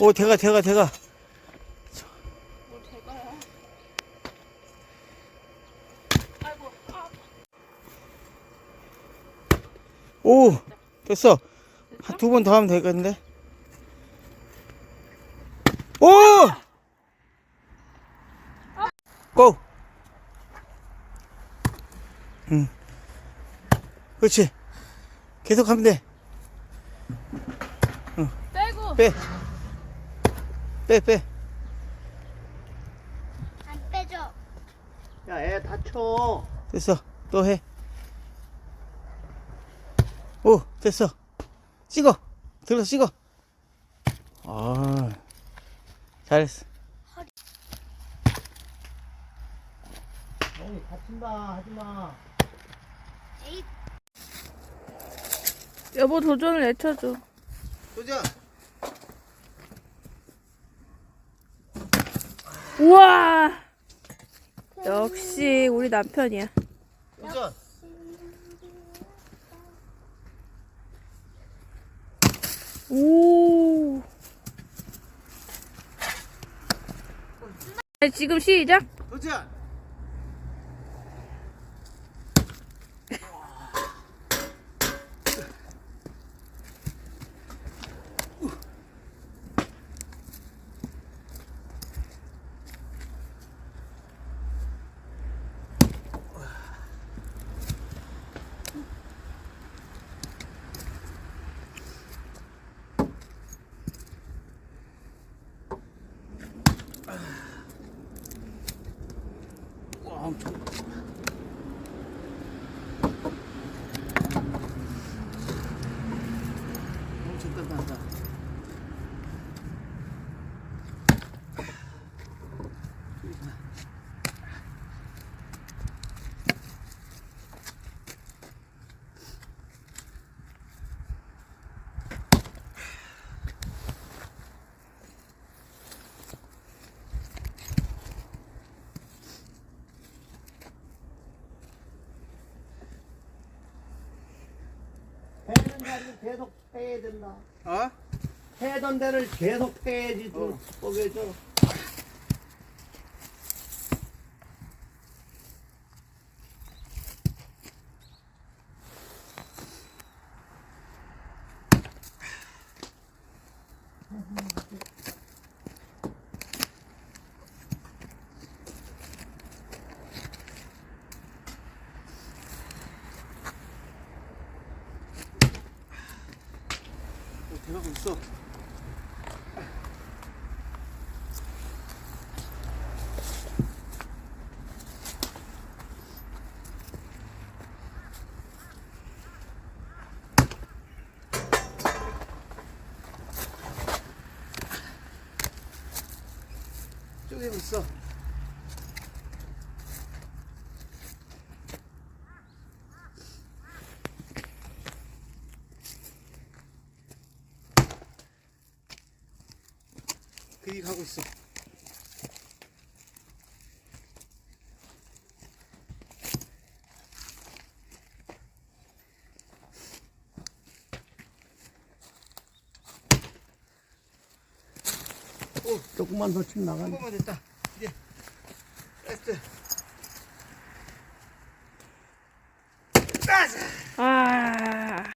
오, 대가. 뭐 대가야? 아이고. 아. 오, 됐어. 한 2번 더 하면 되겠는데? 오! 고! 응. 그렇지. 계속 하면 돼. 빼고. 빼. 빼. 안 빼줘. 야, 애 다쳐. 됐어. 또 해. 오, 됐어. 찍어. 들어서 찍어. 아, 잘했어. 형이 다친다. 하지 마. 에이, 여보 도전을 외쳐줘. 도전. 우와. 역시 우리 남편이야. 도전. 오. 지금 시작. 도전. 와, 엄청. 엄청 단단하다. 패는 자리를 계속 패야 된다. 어? 패던 데를 계속 패야지. 또 뽀개져. 대가고 있어. 쪼개고 있어. 그리 가고 있어. 조금만 더 치면 한 나간다. 번만 됐다. 이제 라스트. 아.